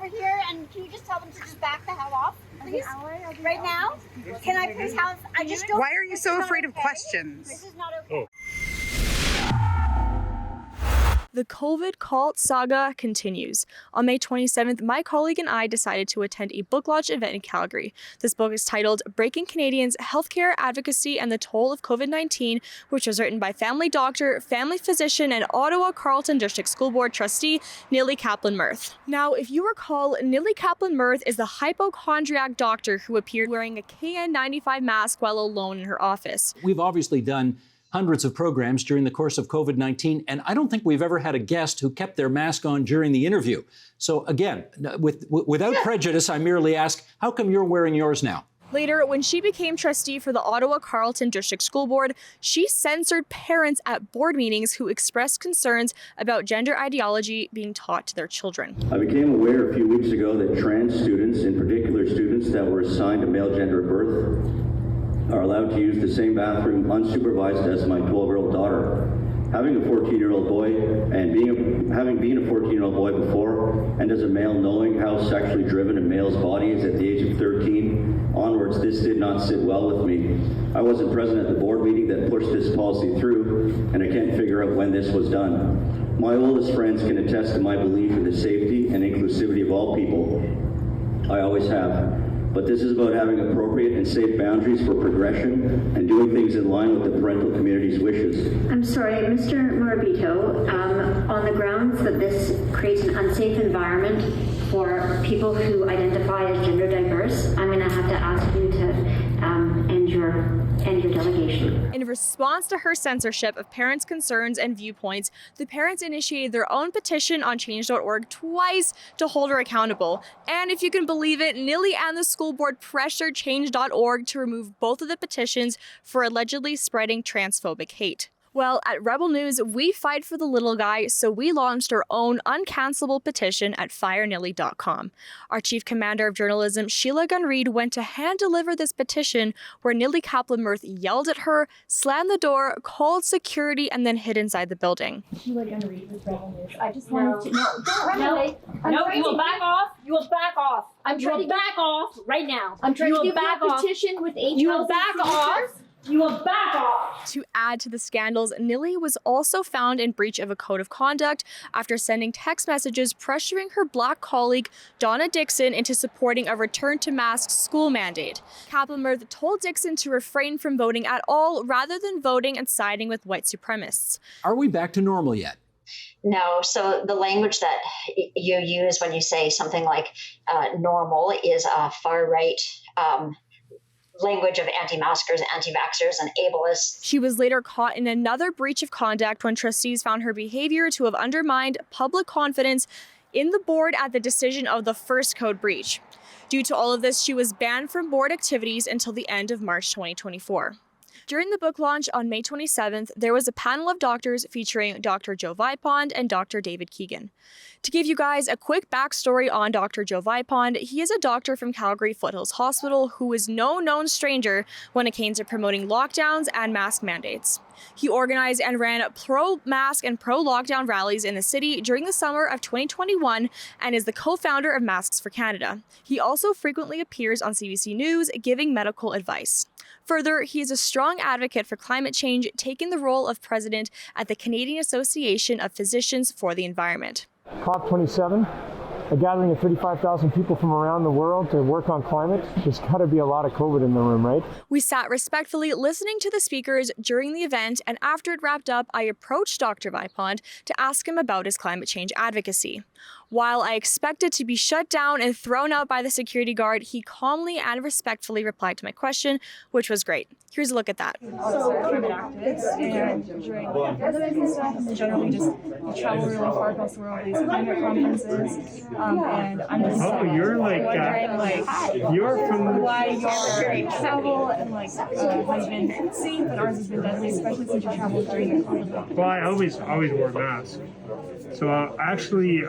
over here, and can you just tell them to just back the hell off, please? Right now? Can I please have, I just don't. Why are you so afraid of questions? This is not okay. The COVID cult saga continues. On May 27th, my colleague and I decided to attend a book launch event in Calgary. This book is titled Breaking Canadians' Healthcare Advocacy and the Toll of COVID-19, which was written by family doctor, family physician, and Ottawa-Carleton District School Board trustee, Nili Kaplan-Myrth. Now, if you recall, Nili Kaplan-Myrth is the hypochondriac doctor who appeared wearing a KN95 mask while alone in her office. We've obviously done hundreds of programs during the course of COVID-19, and I don't think we've ever had a guest who kept their mask on during the interview. So again, without prejudice, I merely ask, how come you're wearing yours now? Later, when she became trustee for the Ottawa-Carleton District School Board, she censored parents at board meetings who expressed concerns about gender ideology being taught to their children. I became aware a few weeks ago that trans students, in particular students that were assigned a male gender at birth, are allowed to use the same bathroom unsupervised as my 12-year-old daughter. Having a 14-year-old boy and having been a 14-year-old boy before, and as a male knowing how sexually driven a male's body is at the age of 13 onwards, this did not sit well with me. I wasn't present at the board meeting that pushed this policy through, and I can't figure out when this was done. My oldest friends can attest to my belief in the safety and inclusivity of all people. I always have. But this is about having appropriate and safe boundaries for progression and doing things in line with the parental community's wishes. I'm sorry, Mr. Morabito, on the grounds that this creates an unsafe environment for people who identify as gender diverse, I'm going to have to ask you to end your delegation. In response to her censorship of parents' concerns and viewpoints, the parents initiated their own petition on change.org twice to hold her accountable. And if you can believe it, Nili and the school board pressured change.org to remove both of the petitions for allegedly spreading transphobic hate. Well, at Rebel News, we fight for the little guy, so we launched our own uncancelable petition at firenili.com. Our chief commander of journalism, Sheila Gunn-Reid, went to hand-deliver this petition where Nili Kaplan-Myrth yelled at her, slammed the door, called security, and then hid inside the building. Sheila Gunn-Reid with Rebel News. I just wanted to... don't run away. No, you will back off. You will back off. I'm trying to back off right now. I'm trying to give back you a off. petition with 8,000 You will back off. You will back off. To add to the scandals, Nili was also found in breach of a code of conduct after sending text messages pressuring her Black colleague, Donna Dixon, into supporting a return to masks school mandate. Kaplan-Myrth told Dixon to refrain from voting at all rather than voting and siding with white supremacists. Are we back to normal yet? No. So the language that you use when you say something like normal is a far-right language of anti-maskers, anti-vaxxers, and ableists. She was later caught in another breach of conduct when trustees found her behavior to have undermined public confidence in the board at the decision of the first code breach. Due to all of this, she was banned from board activities until the end of March 2024. During the book launch on May 27th, there was a panel of doctors featuring Dr. Joe Vipond and Dr. David Keegan. To give you guys a quick backstory on Dr. Joe Vipond, he is a doctor from Calgary Foothills Hospital who is no known stranger when it came to promoting lockdowns and mask mandates. He organized and ran pro-mask and pro-lockdown rallies in the city during the summer of 2021 and is the co-founder of Masks for Canada. He also frequently appears on CBC News giving medical advice. Further, he is a strong advocate for climate change, taking the role of president at the Canadian Association of Physicians for the Environment. COP27, a gathering of 35,000 people from around the world to work on climate. There's got to be a lot of COVID in the room, right? We sat respectfully listening to the speakers during the event, and after it wrapped up, I approached Dr. Vipond to ask him about his climate change advocacy. While I expected to be shut down and thrown out by the security guard, he calmly and respectfully replied to my question, which was great. Here's a look at that. So climate activists, and during academic and stuff, and generally just travel really far across the world, these climate conferences, and I'm just you're wondering, you're from why your travel and has been safe, but ours has been deadly, especially since you traveled during the conflict. Well, I always wore a mask. So I actually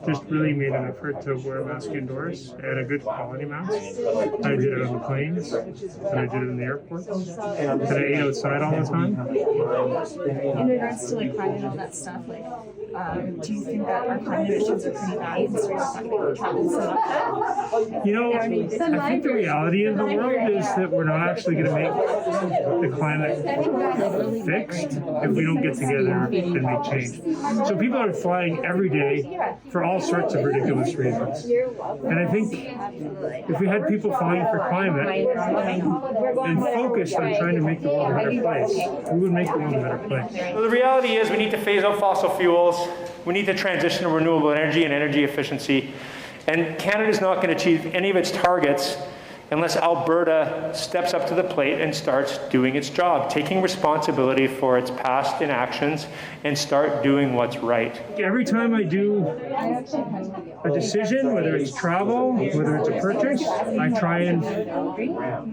just really made an effort to wear a mask indoors and a good quality mask. I did it on the planes, and I did it in the airports, and I ate outside all the time. In regards to climate and all that stuff, Do you think that our climate issues are pretty bad considering the fact that we're traveling so much? You know, I think the reality of the world is that we're not actually going to make the climate fixed if we don't get together and make change. So people are flying every day for all sorts of ridiculous reasons. And I think if we had people flying for climate and focused on trying to make the world a better place, we would make the world a better place. So the reality is we need to phase out fossil fuels. We need to transition to renewable energy and energy efficiency. And Canada's not going to achieve any of its targets unless Alberta steps up to the plate and starts doing its job, taking responsibility for its past inactions and start doing what's right. Every time I do a decision, whether it's travel, whether it's a purchase, I try and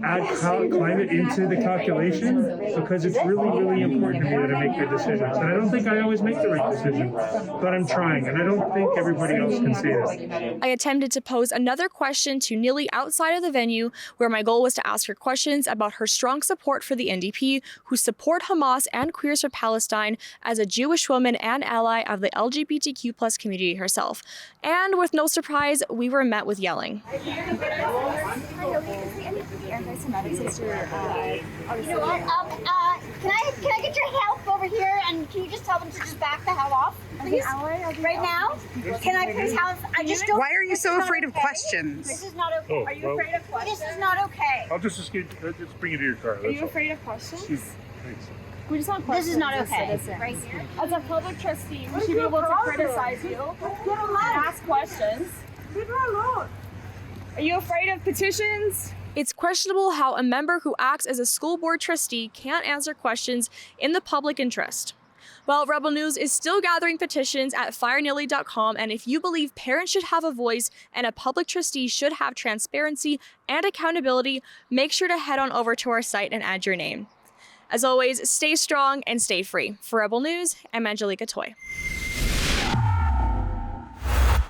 add climate into the calculation because it's really, really important to me that I make good decisions. And I don't think I always make the right decision, but I'm trying, and I don't think everybody else can say that. I attempted to pose another question to Nili outside of the venue, where my goal was to ask her questions about her strong support for the NDP, who support Hamas and Queers for Palestine, as a Jewish woman and ally of the LGBTQ+ community herself. And with no surprise, we were met with yelling. You know what? Can I get your help over here, and can you just tell them to just back the hell off, please? Right now? Can I please have? I just don't. Why are you so afraid of questions? This is not okay. Are you afraid of questions? This is not okay. I'll just bring you to your car. Are you afraid of questions? Thanks. We just want questions. This is not okay. Right here. As a public trustee, we should be able to criticize you and ask questions. Leave her alone. Are you afraid of petitions? It's questionable how a member who acts as a school board trustee can't answer questions in the public interest. Well, Rebel News is still gathering petitions at firenili.com, and if you believe parents should have a voice and a public trustee should have transparency and accountability, make sure to head on over to our site and add your name. As always, stay strong and stay free. For Rebel News, I'm Angelica Toy.